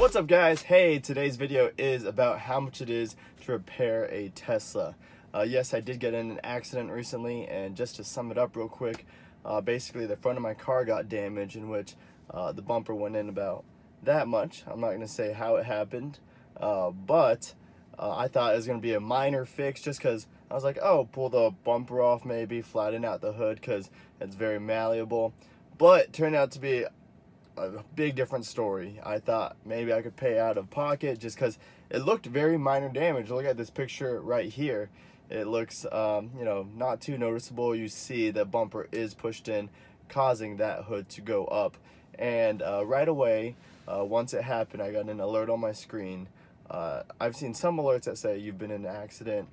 What's up, guys? Hey, today's video is about how much it is to repair a Tesla. Yes, I did get in an accident recently, and just to sum it up real quick, basically the front of my car got damaged, in which the bumper went in about that much. I'm not going to say how it happened, but I thought it was going to be a minor fix, just because I was like, oh, pull the bumper off, maybe flatten out the hood because it's very malleable. But it turned out to be a big different story. I thought maybe I could pay out of pocket just because it looked very minor damage. Look at this picture right here. It looks, you know, not too noticeable. You see the bumper is pushed in, causing that hood to go up. And right away, once it happened, I got an alert on my screen. I've seen some alerts that say you've been in an accident,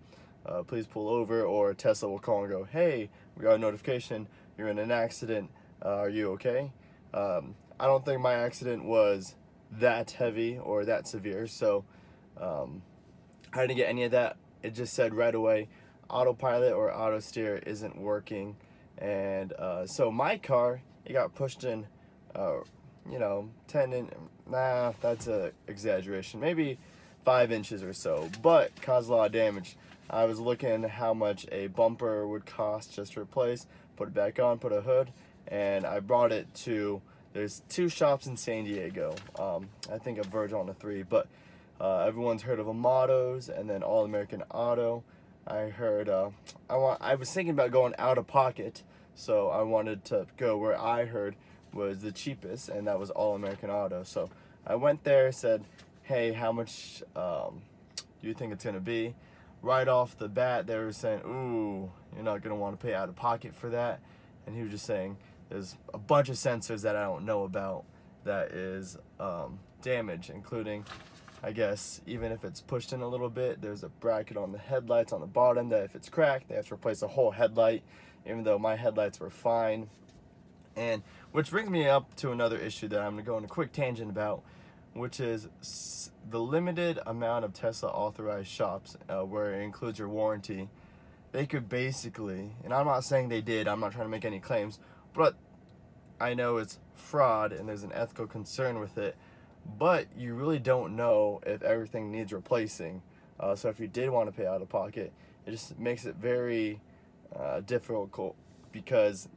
please pull over, or Tesla will call and go, hey, we got a notification, you're in an accident, are you okay? I don't think my accident was that heavy or that severe, so I didn't get any of that. It just said right away, autopilot or auto steer isn't working. And so my car, it got pushed in, you know, 10 in, nah, that's a exaggeration, maybe 5 inches or so, but caused a lot of damage. I was looking how much a bumper would cost just to replace, put it back on, put a hood, and I brought it to, there's 2 shops in San Diego. I think a Virgil and a 3, but everyone's heard of Amatos and then All American Auto. I heard, I was thinking about going out of pocket, so I wanted to go where I heard was the cheapest, and that was All American Auto. So I went there, said, hey, how much do you think it's gonna be? Right off the bat, they were saying, ooh, you're not gonna want to pay out of pocket for that. And he was just saying, there's a bunch of sensors that I don't know about that is damaged, including, I guess, even if it's pushed in a little bit, there's a bracket on the headlights on the bottom that if it's cracked, they have to replace the whole headlight, even though my headlights were fine. And which brings me up to another issue that I'm going to go on a quick tangent about, which is the limited amount of Tesla authorized shops where it includes your warranty. They could basically, and I'm not saying they did, I'm not trying to make any claims, but I know it's fraud and there's an ethical concern with it, but you really don't know if everything needs replacing. So if you did want to pay out of pocket, it just makes it very difficult, because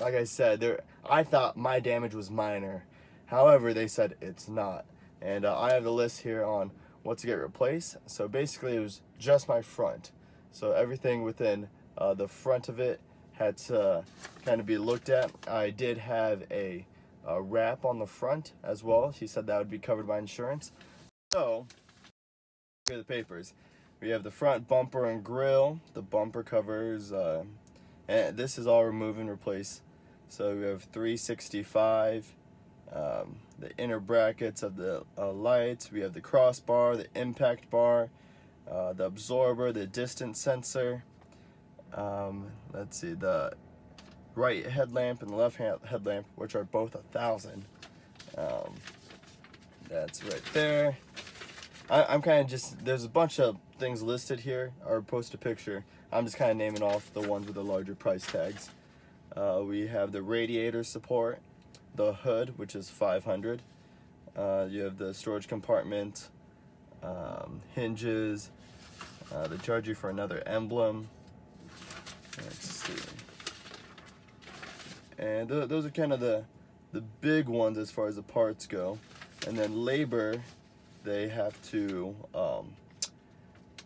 like I said, I thought my damage was minor. However, they said it's not. And I have the list here on what to get replaced. So basically it was just my front. So everything within the front of it had to kind of be looked at. I did have a wrap on the front as well. He said that would be covered by insurance. So here are the papers. We have the front bumper and grille, the bumper covers, and this is all remove and replace. So we have 365, the inner brackets of the lights. We have the crossbar, the impact bar, the absorber, the distance sensor. Let's see, the right headlamp and the left headlamp, which are both 1,000. That's right there. I'm kind of just, there's a bunch of things listed here, or post a picture. I'm just kind of naming off the ones with the larger price tags. We have the radiator support, the hood, which is 500. You have the storage compartment, hinges, they charge you for another emblem. Let's see. And those are kind of the big ones as far as the parts go. And then labor, they have to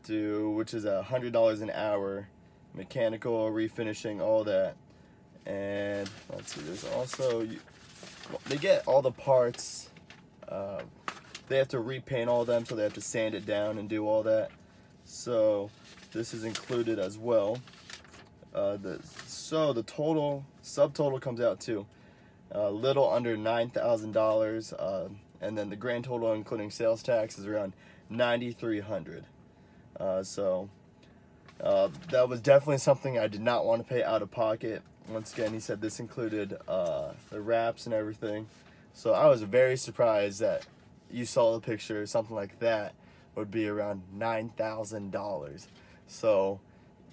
do, which is $100 an hour, mechanical, refinishing, all that. And let's see, there's also, they get all the parts, they have to repaint all of them, so they have to sand it down and do all that. So this is included as well. So the total, subtotal comes out to a little under $9,000, and then the grand total including sales tax is around $9,300. So that was definitely something I did not want to pay out of pocket. Once again, he said this included the wraps and everything. So I was very surprised that you saw the picture, something like that would be around $9,000. So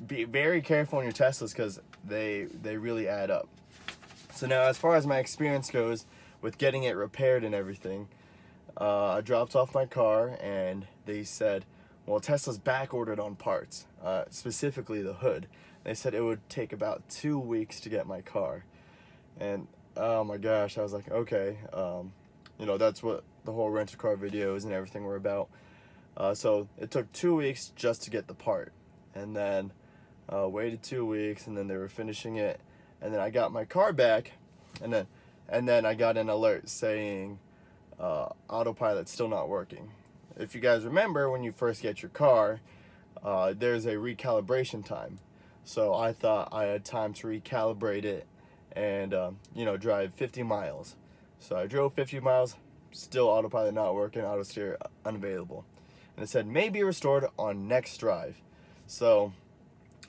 be very careful on your Teslas, because they really add up. So now, as far as my experience goes with getting it repaired and everything, I dropped off my car and they said, well, Tesla's back ordered on parts, specifically the hood. They said it would take about 2 weeks to get my car. And oh my gosh, I was like, okay, you know, that's what the whole rent-a-car videos and everything were about. So it took 2 weeks just to get the part, and then waited 2 weeks, and then they were finishing it, and then I got my car back, and then I got an alert saying autopilot's still not working. If you guys remember, when you first get your car, there's a recalibration time. So I thought I had time to recalibrate it and you know, drive 50 miles. So I drove 50 miles, still autopilot not working, auto steer unavailable. And it said maybe restored on next drive. So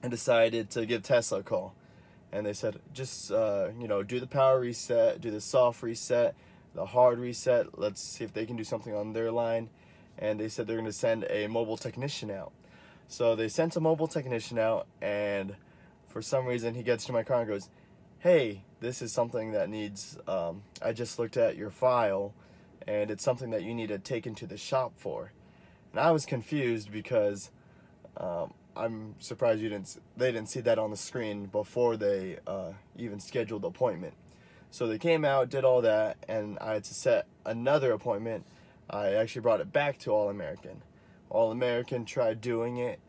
I decided to give Tesla a call. And they said, just, you know, do the power reset, do the soft reset, the hard reset. Let's see if they can do something on their line. And they said they're going to send a mobile technician out. So they sent a mobile technician out, and for some reason he gets to my car and goes, hey, this is something that needs, I just looked at your file, and it's something that you need to take into the shop for. And I was confused because I'm surprised they didn't see that on the screen before they even scheduled the appointment. So they came out, did all that, and I had to set another appointment. I actually brought it back to All American. All American tried doing it,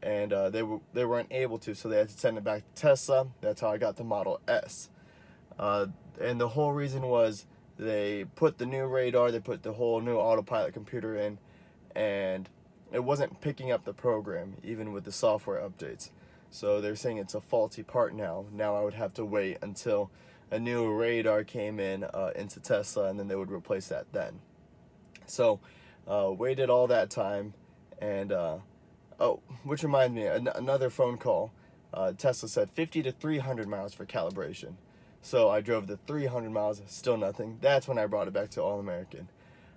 and they weren't able to, so they had to send it back to Tesla. That's how I got the Model S. And the whole reason was they put the new radar, they put the whole new autopilot computer in, and it wasn't picking up the program, even with the software updates. So they're saying it's a faulty part now. Now I would have to wait until a new radar came in into Tesla, and then they would replace that then. So waited all that time, and oh, which reminds me, another phone call. Tesla said 50 to 300 miles for calibration. So I drove the 300 miles, still nothing. That's when I brought it back to All American.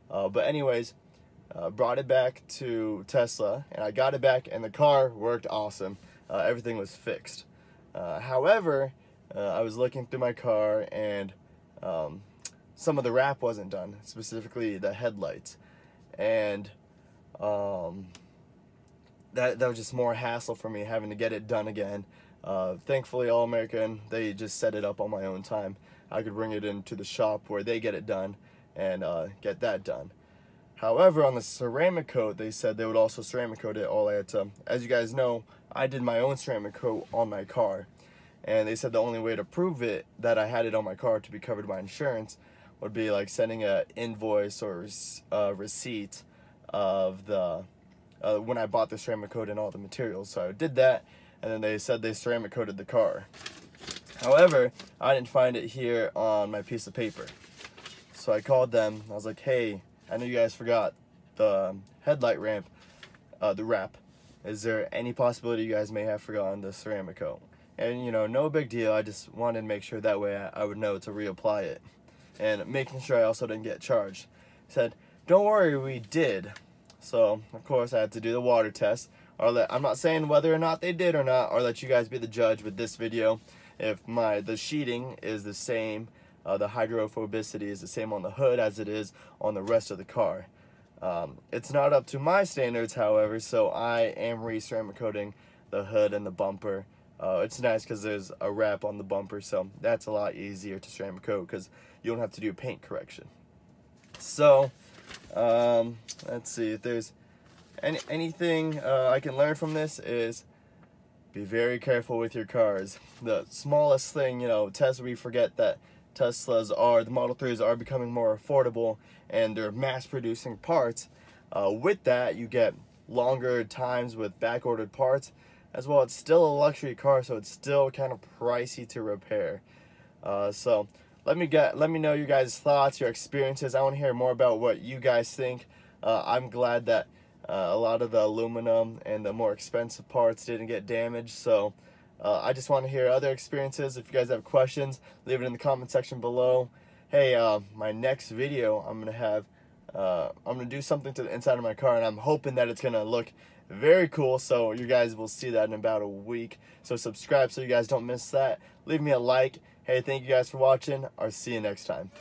But anyways, brought it back to Tesla, and I got it back, and the car worked awesome. Everything was fixed. However, I was looking through my car, and some of the wrap wasn't done, specifically the headlights. And that was just more hassle for me, having to get it done again. Thankfully, All American, they just set it up on my own time. I could bring it into the shop where they get it done and get that done. However, on the ceramic coat, they said they would also ceramic coat it. All I had to, as you guys know, I did my own ceramic coat on my car. And they said the only way to prove it, that I had it on my car to be covered by insurance, would be like sending an invoice or receipt of the when I bought the ceramic coat and all the materials. So I did that, and then they said they ceramic coated the car. However, I didn't find it here on my piece of paper. So I called them. I was like, hey, I know you guys forgot the headlight ramp, the wrap. Is there any possibility you guys may have forgotten the ceramic coat? And, you know, no big deal. I just wanted to make sure that way I would know to reapply it. And making sure I also didn't get charged. He said, don't worry, we did. So, of course, I had to do the water test. I'm not saying whether or not they did or not, or let you guys be the judge with this video. If the sheeting is the same, the hydrophobicity is the same on the hood as it is on the rest of the car. It's not up to my standards, however, so I am re-ceramic coating the hood and the bumper. It's nice because there's a wrap on the bumper, so that's a lot easier to ceramic coat because you don't have to do paint correction. So, let's see, if there's anything I can learn from this is be very careful with your cars. The smallest thing, you know, we forget that the Model 3s are becoming more affordable, and they're mass producing parts. With that, you get longer times with back-ordered parts. As well, it's still a luxury car, so it's still kind of pricey to repair. So let me know your guys' thoughts, your experiences. I want to hear more about what you guys think. I'm glad that a lot of the aluminum and the more expensive parts didn't get damaged. So I just want to hear other experiences. If you guys have questions, leave it in the comment section below. Hey, my next video, I'm gonna do something to the inside of my car, and I'm hoping that it's gonna look very cool, so you guys will see that in about a week. So subscribe so you guys don't miss that. Leave me a like. Hey, thank you guys for watching. I'll see you next time.